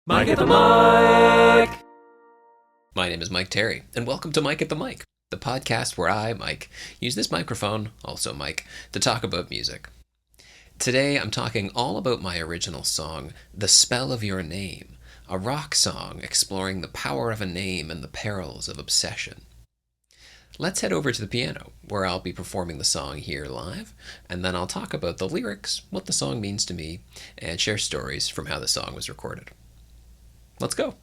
Mike at the Mic! My name is Mike Terry, and welcome to Mike at the Mic, the podcast where I, Mike, use this microphone, also Mike, to talk about music. Today I'm talking all about my original song, The Spell of Your Name, a rock song exploring the power of a name and the perils of obsession. Let's head over to the piano, where I'll be performing the song here live, and then I'll talk about the lyrics, what the song means to me, and share stories from how the song was recorded. Let's go.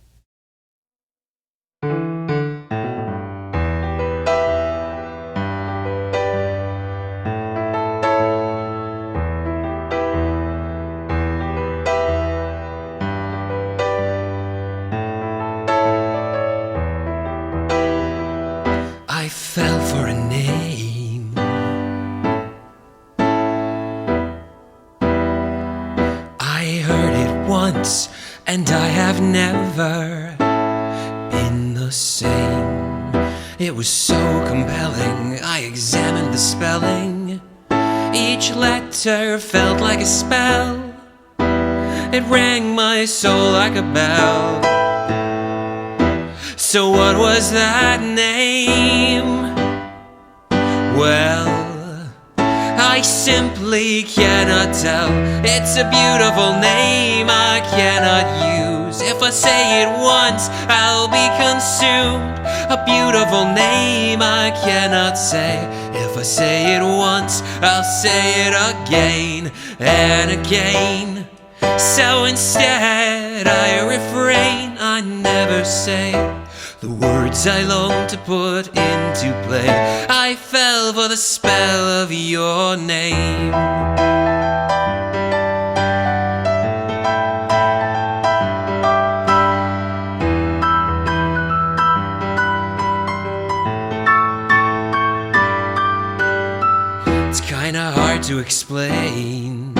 I fell for a name. I heard it once, and I have never been the same. It was so compelling, I examined the spelling. Each letter felt like a spell. It rang my soul like a bell. So what was that name? Well, I simply cannot tell. It's a beautiful name I cannot use. If I say it once, I'll be consumed. A beautiful name I cannot say. If I say it once, I'll say it again and again. So instead I refrain, I never say the words I long to put into play. I fell for the spell of your name. It's kinda hard to explain.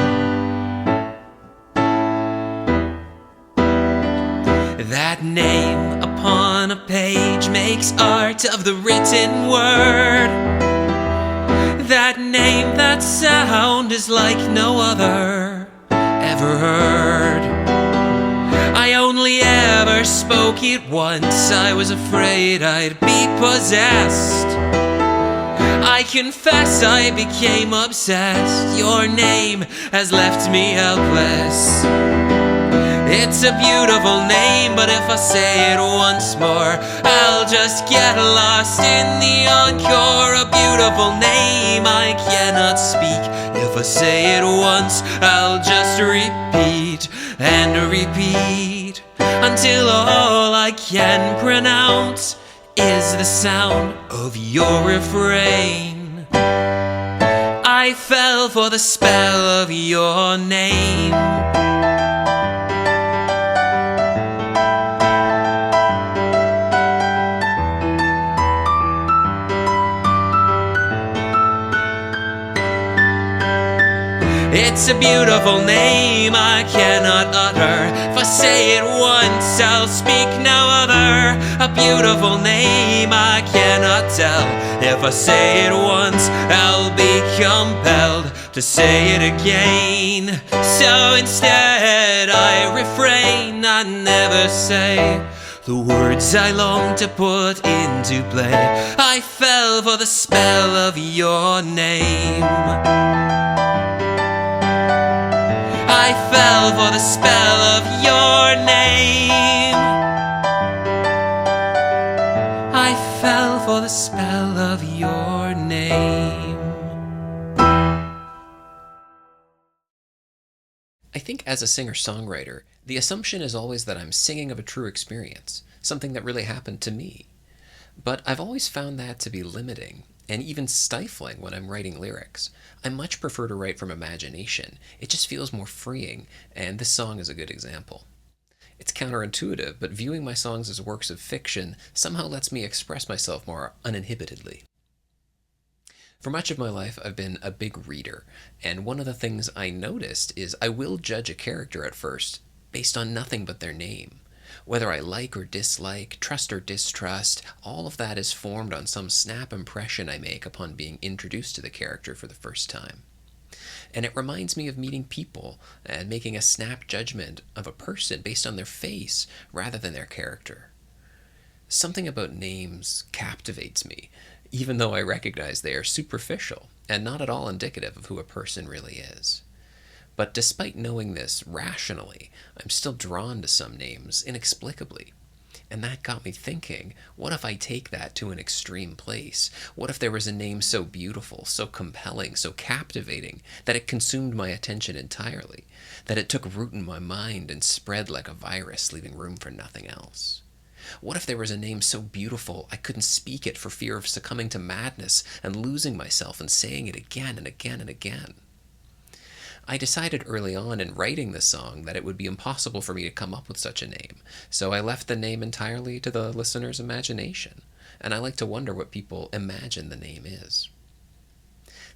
That name upon a page makes art of the written word. That name, that sound is like no other ever heard. I only ever spoke it once. I was afraid I'd be possessed. I confess I became obsessed. Your name has left me helpless. It's a beautiful name, but if I say it once more, I'll just get lost in the encore. A beautiful name I cannot speak. If I say it once, I'll just repeat and repeat until all I can pronounce is the sound of your refrain. I fell for the spell of your name. It's a beautiful name I cannot utter. If I say it once, I'll speak no other. A beautiful name I cannot tell. If I say it once, I'll be compelled to say it again. So instead I refrain, I never say the words I long to put into play. I fell for the spell of your name. I fell for the spell of your name. I fell for the spell of your name. I think as a singer-songwriter, the assumption is always that I'm singing of a true experience, something that really happened to me. But I've always found that to be limiting and even stifling when I'm writing lyrics. I much prefer to write from imagination. It just feels more freeing, and this song is a good example. It's counterintuitive, but viewing my songs as works of fiction somehow lets me express myself more uninhibitedly. For much of my life, I've been a big reader, and one of the things I noticed is I will judge a character at first based on nothing but their name. Whether I like or dislike, trust or distrust, all of that is formed on some snap impression I make upon being introduced to the character for the first time. And it reminds me of meeting people and making a snap judgment of a person based on their face rather than their character. Something about names captivates me, even though I recognize they are superficial and not at all indicative of who a person really is. But despite knowing this rationally, I'm still drawn to some names inexplicably. And that got me thinking, what if I take that to an extreme place? What if there was a name so beautiful, so compelling, so captivating, that it consumed my attention entirely, that it took root in my mind and spread like a virus, leaving room for nothing else? What if there was a name so beautiful I couldn't speak it for fear of succumbing to madness and losing myself and saying it again and again and again? I decided early on in writing this song that it would be impossible for me to come up with such a name, so I left the name entirely to the listener's imagination, and I like to wonder what people imagine the name is.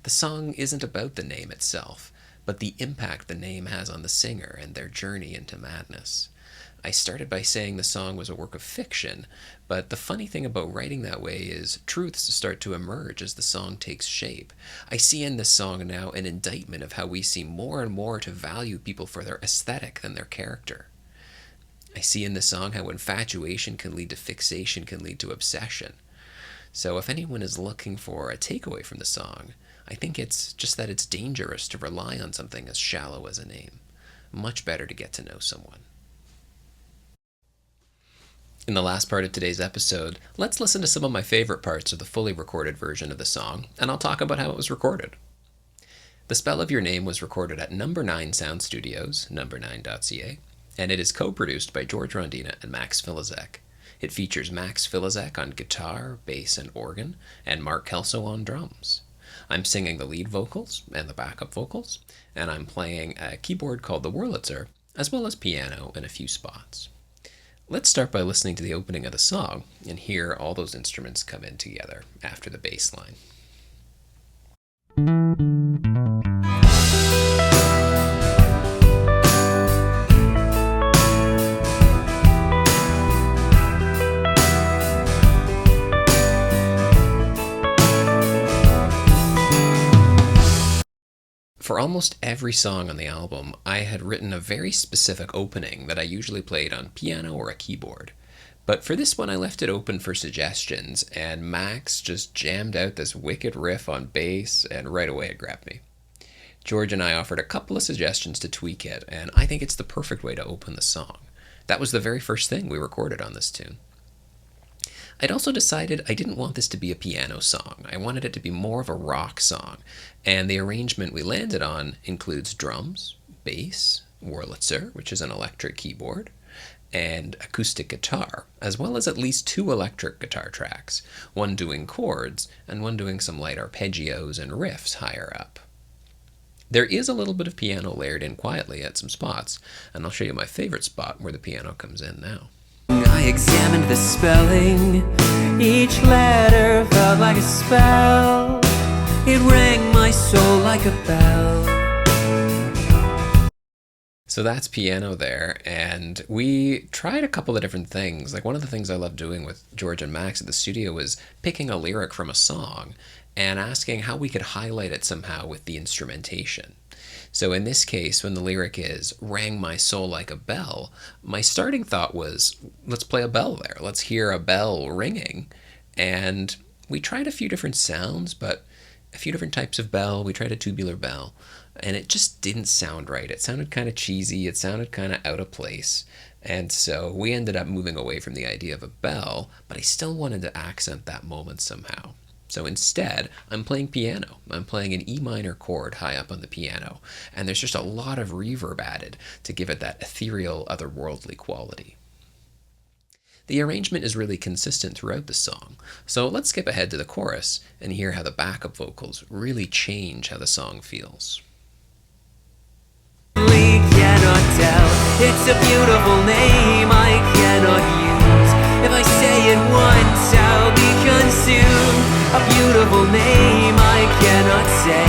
The song isn't about the name itself, but the impact the name has on the singer and their journey into madness. I started by saying the song was a work of fiction, but the funny thing about writing that way is truths start to emerge as the song takes shape. I see in this song now an indictment of how we seem more and more to value people for their aesthetic than their character. I see in this song how infatuation can lead to fixation, can lead to obsession. So if anyone is looking for a takeaway from the song, I think it's just that it's dangerous to rely on something as shallow as a name. Much better to get to know someone. In the last part of today's episode, let's listen to some of my favorite parts of the fully recorded version of the song, and I'll talk about how it was recorded. The Spell of Your Name was recorded at Number 9 Sound Studios, number9.ca, and it is co-produced by George Rondina and Max Filazek. It features Max Filazek on guitar, bass, and organ, and Mark Kelso on drums. I'm singing the lead vocals and the backup vocals, and I'm playing a keyboard called the Wurlitzer, as well as piano in a few spots. Let's start by listening to the opening of the song and hear all those instruments come in together after the bass line. For almost every song on the album, I had written a very specific opening that I usually played on piano or a keyboard. But for this one, I left it open for suggestions, and Max just jammed out this wicked riff on bass, and right away it grabbed me. George and I offered a couple of suggestions to tweak it, and I think it's the perfect way to open the song. That was the very first thing we recorded on this tune. I'd also decided I didn't want this to be a piano song. I wanted it to be more of a rock song, and the arrangement we landed on includes drums, bass, Wurlitzer, which is an electric keyboard, and acoustic guitar, as well as at least 2 electric guitar tracks, one doing chords and one doing some light arpeggios and riffs higher up. There is a little bit of piano layered in quietly at some spots, and I'll show you my favorite spot where the piano comes in now. I examined the spelling. Each letter felt like a spell. It rang my soul like a bell. So that's piano there, and we tried a couple of different things. Like, one of the things I love doing with George and Max at the studio was picking a lyric from a song and asking how we could highlight it somehow with the instrumentation. So in this case, when the lyric is, rang my soul like a bell, my starting thought was, let's play a bell there. Let's hear a bell ringing. And we tried a few different sounds, but a few different types of bell. We tried a tubular bell, and it just didn't sound right. It sounded kind of cheesy. It sounded kind of out of place. And so we ended up moving away from the idea of a bell, but I still wanted to accent that moment somehow. So instead, I'm playing piano. I'm playing an E minor chord high up on the piano, and there's just a lot of reverb added to give it that ethereal, otherworldly quality. The arrangement is really consistent throughout the song, so let's skip ahead to the chorus and hear how the backup vocals really change how the song feels. We cannot tell. It's a beautiful name I cannot use. If I say it once, I'll be consumed. A beautiful name I cannot say.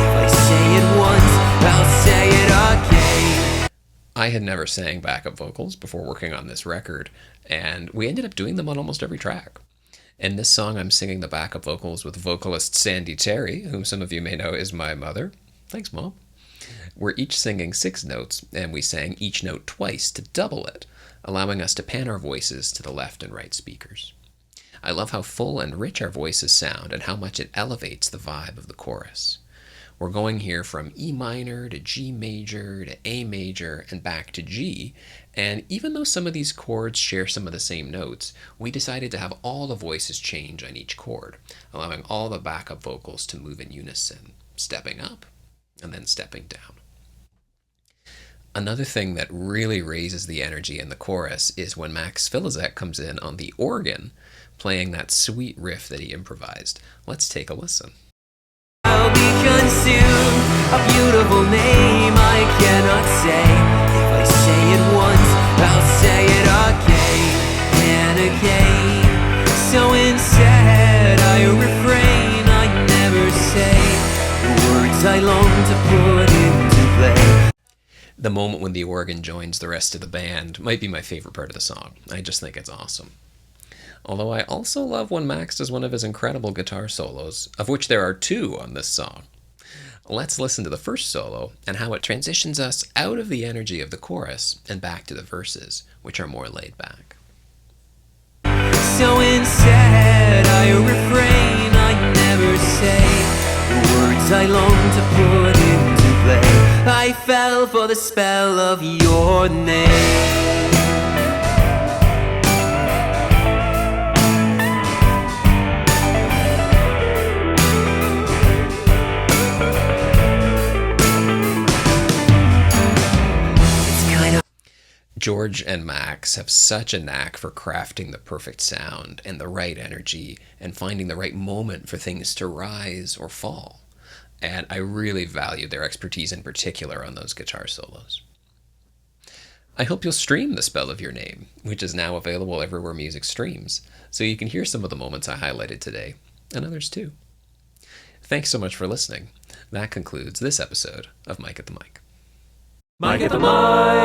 If I say it once, I'll say it again. I had never sang backup vocals before working on this record, and we ended up doing them on almost every track. In this song, I'm singing the backup vocals with vocalist Sandy Terry, whom some of you may know is my mother. Thanks, Mom. We're each singing 6 notes, and we sang each note twice to double it, allowing us to pan our voices to the left and right speakers. I love how full and rich our voices sound and how much it elevates the vibe of the chorus. We're going here from E minor to G major to A major and back to G, and even though some of these chords share some of the same notes, we decided to have all the voices change on each chord, allowing all the backup vocals to move in unison, stepping up and then stepping down. Another thing that really raises the energy in the chorus is when Max Filazek comes in on the organ, playing that sweet riff that he improvised. Let's take a listen. I'll be consumed, a beautiful name I cannot say. If I say it once, I'll say it again and again. So instead I refrain, I never say the words I long to put into play. The moment when the organ joins the rest of the band might be my favorite part of the song. I just think it's awesome. Although I also love when Max does one of his incredible guitar solos, of which there are 2 on this song. Let's listen to the first solo and how it transitions us out of the energy of the chorus and back to the verses, which are more laid back. So instead I refrain, I never say the words I long to put into play. I fell for the spell of your name. George and Max have such a knack for crafting the perfect sound and the right energy and finding the right moment for things to rise or fall. And I really value their expertise in particular on those guitar solos. I hope you'll stream The Spell of Your Name, which is now available everywhere music streams, so you can hear some of the moments I highlighted today, and others too. Thanks so much for listening. That concludes this episode of Mike at the Mic. Mike at the Mic.